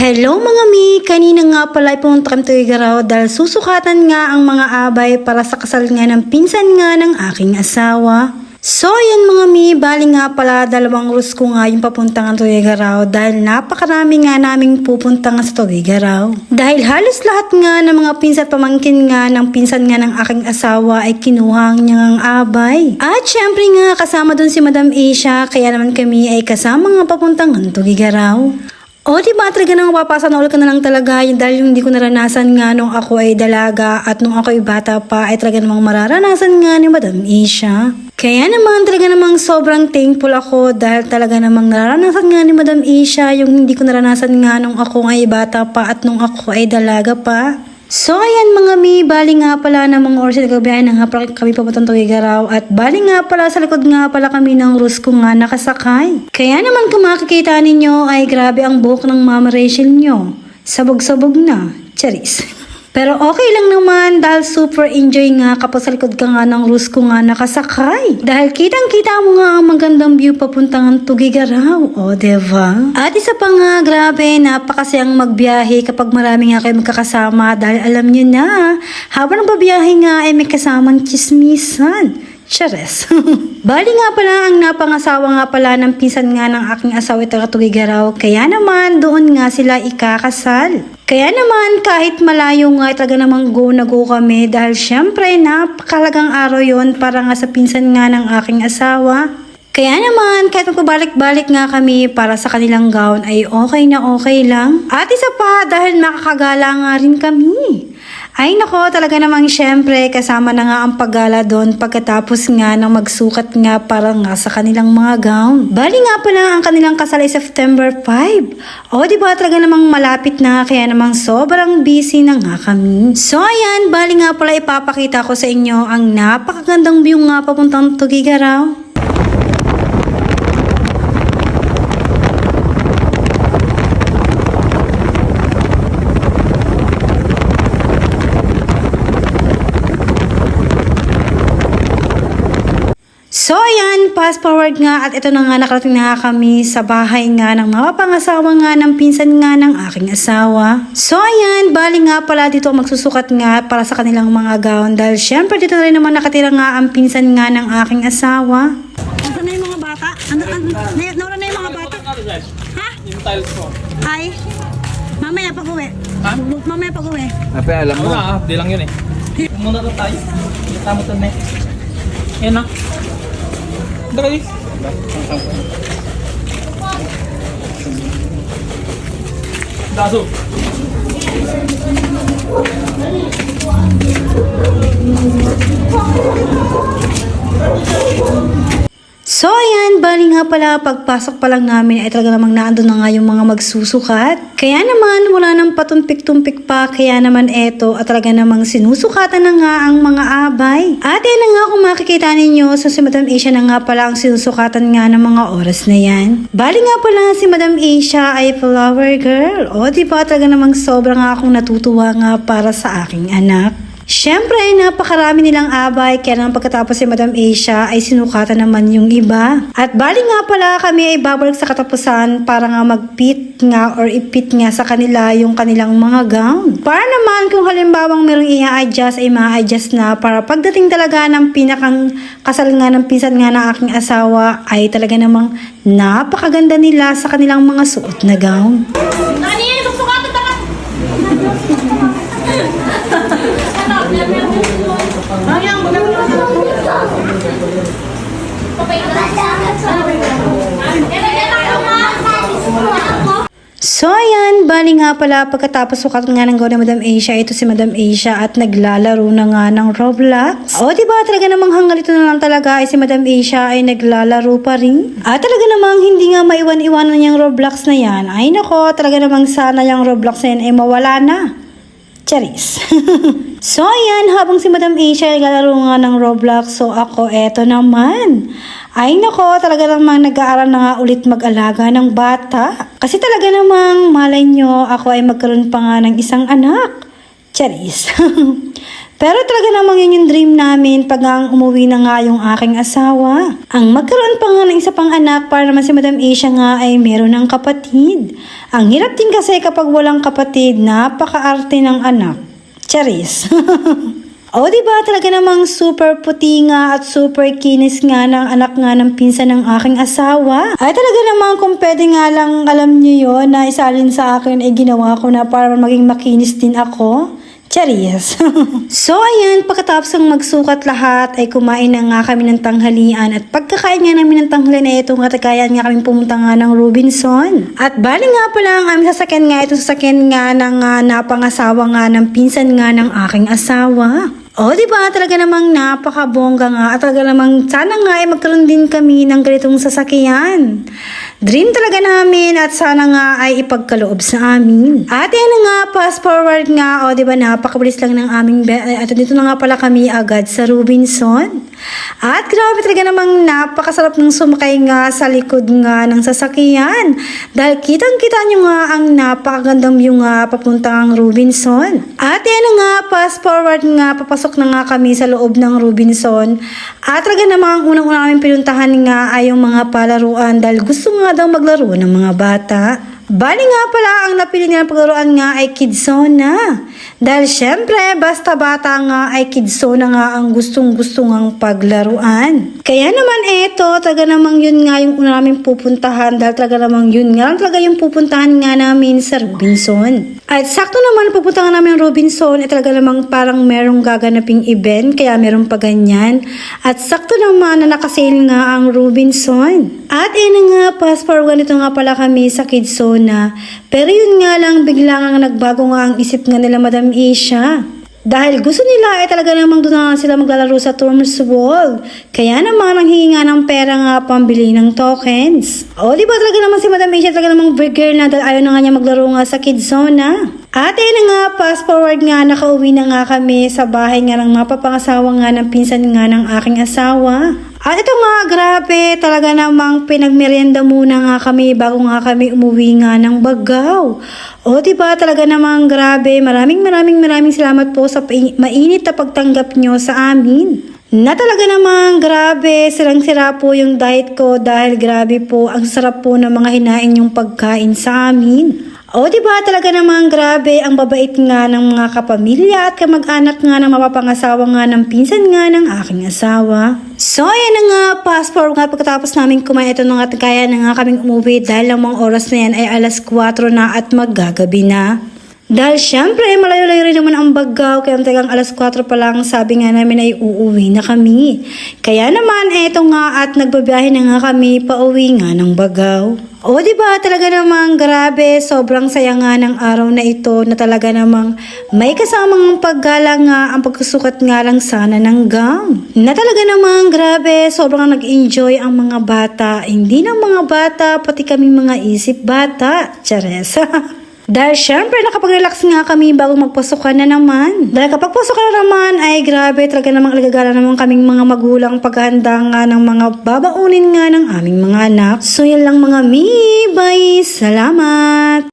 Hello mga mi! Kanina nga pala ay pumunta kami Tuigaraw dahil susukatan nga ang mga abay para sa kasal nga ng pinsan nga ng aking asawa. So yan mga mi, bali nga pala dalawang rus ko nga yung papuntang Tuigaraw dahil napakarami nga naming pupunta nga sa Tuigaraw. Dahil halos lahat nga ng mga pinsan pamangkin nga ng pinsan nga ng aking asawa ay kinuha niya ng abay. At syempre nga kasama dun si Madam Asia kaya naman kami ay kasama nga papuntang Tuigaraw. O diba talaga nang mapapasanol ka na lang talaga dahil hindi ko naranasan nga nung ako ay dalaga at nung ako ay bata pa ay talaga namang mararanasan nga ni Madam Asia. Kaya naman talaga namang sobrang thankful ako dahil talaga namang nararanasan nga ni Madam Asia yung hindi ko naranasan nga nung ako ay bata pa at nung ako ay dalaga pa. So ayan mga mi, bali nga pala ng mga oras na nagbiyahe na nga pala kami papuntang Tuigaraw at bali nga pala sa likod nga pala kami ng rus ko nga nakasakay. Kaya naman kung makikita ninyo ay grabe ang buhok ng Mama Rachel nyo. Sabog-sabog na. Charis. Pero okay lang naman dahil super enjoy nga kapag sa likod ka nga ng rus ko nga nakasakay. Dahil kitang-kita mo nga ang magandang view papuntang Tuigaraw. O, diba? At isa pa nga, grabe, napakasayang magbiyahe kapag marami nga kayo magkakasama dahil alam nyo na, habang babiyahe nga ay may kasamang chismisan. Chares. Bali nga pala ang napangasawa nga pala ng pinsan nga ng aking asawa ito Tuigaraw. Kaya naman doon nga sila ikakasal. Kaya naman kahit malayo nga talaga namang go na go kami dahil syempre napakalagang araw yon para nga sa pinsan nga ng aking asawa. Kaya naman kahit magpabalik-balik nga kami para sa kanilang gown ay okay na okay lang. At isa pa dahil makakagala nga rin kami. Ay nako, talaga namang syempre kasama na nga ang paggala doon pagkatapos nga ng magsukat nga para nga sa kanilang mga gown. Bali nga pala ang kanilang kasal ay September 5. O diba talaga namang malapit na kaya namang sobrang busy na nga kami. So ayan, bali nga pala ipapakita ko sa inyo ang napakagandang view nga papuntang Tuigaraw. So ayan, fast forward nga at ito na nga nakarating na nga kami sa bahay nga ng mapapangasawa nga ng pinsan nga ng aking asawa. So ayan, bali nga pala dito magsusukat nga para sa kanilang mga gown dahil syempre dito na rin naman nakatira nga ang pinsan nga ng aking asawa. Nasaan na yung mga bata? Nawala na yung mga bata? Ha? Yung tiles ko. Ay, mamaya pag-uwi. Ha? Mamaya pag-uwi. Apa alam mo? Di lang yun eh. Muna na tayo. Tama to na eh. Yan na. Dali. Daso. So ayan, bali nga pala pagpasok pa lang namin ay talaga namang naandun na nga yung mga magsusukat. Kaya naman wala nang patumpik-tumpik pa kaya naman eto at talaga namang sinusukatan na nga ang mga abay. At yan na nga kung makikita ninyo so si Madam Asia na nga pala ang sinusukatan nga ng mga oras na yan. Bali nga pala si Madam Asia ay flower girl. O diba talaga namang sobrang nga akong natutuwa nga para sa aking anak. Siyempre, napakarami nilang abay kaya naman pagkatapos si Madam Asia ay sinukatan naman yung iba. At bali nga pala kami ay babalik sa katapusan para nga mag-pit nga or ipit nga sa kanila yung kanilang mga gown. Para naman kung halimbawang merong i-adjust ay ma-adjust na para pagdating talaga ng pinakang kasal nga ng pinsan nga ng aking asawa ay talaga namang napakaganda nila sa kanilang mga suot na gown. So ayan, bali nga pala pagkatapos sukat nga ng gown ni Madam Asia, ito si Madam Asia at naglalaro na nga ng Roblox. O diba talaga namang hanggang ito na lang talaga ay si Madam Asia ay naglalaro pa rin. At talaga namang hindi nga maiwan-iwanan yung Roblox na yan. Ay nako, talaga namang sana yung Roblox na yan ay mawala na. Charis. So ayan, habang si Madam Asia ay naglalaro nga ng Roblox, so ako eto naman. Ay nako, talaga namang nag-aaral na nga ulit mag-alaga ng bata. Kasi talaga namang malay nyo, ako ay magkaroon pa nga ng isang anak. Charis. Pero talaga namang yun yung dream namin pag ang umuwi na nga yung aking asawa. Ang magkaroon pa nga ng isa pang anak para naman si Madam Asia nga ay meron ng kapatid. Ang hirap din kasi kapag walang kapatid, napaka-arte ng anak. Charis. O diba talaga namang super puti nga at super kinis nga ng anak nga ng pinsan ng aking asawa. Ay talaga namang kung pwede nga lang alam niyo yun na isalin sa akin ay ginawa ko na para maging makinis din ako. Charis. So ayan, pagkatapos ng magsukat lahat ay kumain na nga kami ng tanghalian at pagkakain nga namin ng tanghalian ay ito nga tagayan nga kami pumunta nga ng Robinson. At bali nga pala ang aming sasakyan nga ito sasakyan nga ng napangasawa nga ng pinsan nga ng aking asawa. O diba talaga namang napakabongga nga at talaga namang sana nga ay magkaroon din kami ng ganitong sasakyan. Dream talaga namin at sana nga ay ipagkaloob sa amin. At yan na nga, fast forward nga, o diba napakabilis lang ng aming at dito na nga pala kami agad sa Robinson. At grabe talaga namang napakasarap ng sumakay nga sa likod nga ng sasakyan. Dahil kitang-kita nyo nga ang napakagandang view nga papuntang Robinson. At yan na nga, fast forward nga, papasok na nga kami sa loob ng Robinson. At talaga namang unang-unang aming pinuntahan nga ay yung mga palaruan dahil gusto nga daw maglaro ng mga bata. Bali nga pala, ang napili nilang paglaruan nga ay Kidzona. Dahil syempre, basta bata nga ay Kidzona nga ang gustong-gusto ngang paglaruan. Kaya naman eto, talaga namang yun nga yung una namin pupuntahan dahil talaga namang yun nga talaga yung pupuntahan nga namin sa Robinson. At sakto naman pupuntahan namin ng Robinson at talaga namang parang merong gaganaping event kaya meron pa ganyan. At sakto naman na nakasale nga ang Robinson. At nga, fast forward nito nga pala kami sa Kidzona. Pero yun nga lang, bigla nga nagbago nga ang isip nga nila Madam Asia. Dahil gusto nila ay talaga namang doon na sila maglalaro sa Thomas Wall. Kaya naman ang hingi nga ng pera nga pambili ng tokens. O diba talaga naman si Madam Asia talaga namang big girl na dahil ayaw na nga niya maglaro nga sa Kidzona. At na nga, fast forward nga, nakauwi na nga kami sa bahay nga ng mapapangasawa nga ng pinsan nga ng aking asawa. At ito nga, grabe, talaga namang pinagmerienda muna nga kami bago nga kami umuwi nga ng Bagao. O diba talaga namang grabe, maraming salamat po sa mainit na pagtanggap nyo sa amin. Na talaga namang grabe, sirang-sira po yung diet ko dahil grabe po, ang sarap po ng mga hinain yung pagkain sa amin. O diba talaga namang grabe, ang babait nga ng mga kapamilya at kamag-anak nga ng mapapangasawa nga ng pinsan nga ng aking asawa. So ayan na nga, fast forward nga pagkatapos namin kumain ito nga kaya na nga kaming umuwi dahil ang mga oras na yan ay alas 4 na at maggagabi na. Dahil syempre, malayo-layo rin naman ang Bagao, kaya tagang alas 4 pa lang sabi nga namin ay uuwi na kami. Kaya naman, eto nga at nagbabiyahe na nga kami pauwi nga ng Bagao. O diba talaga namang grabe, sobrang saya nga ng araw na ito na talaga namang may kasamang paggala nga ang pagsusukat nga lang sana ng gown. Na talaga namang grabe, sobrang nag-enjoy ang mga bata, hindi ng mga bata, pati kaming mga isip bata. Charesa. Dahil syempre nakapag-relax nga kami bago magpasukan na naman. Dahil kapag pasukan na naman ay grabe talaga namang alagagala naman kaming mga magulang paghahanda nga ng mga babaunin nga ng aming mga anak. So yan lang mga mi, bye, salamat!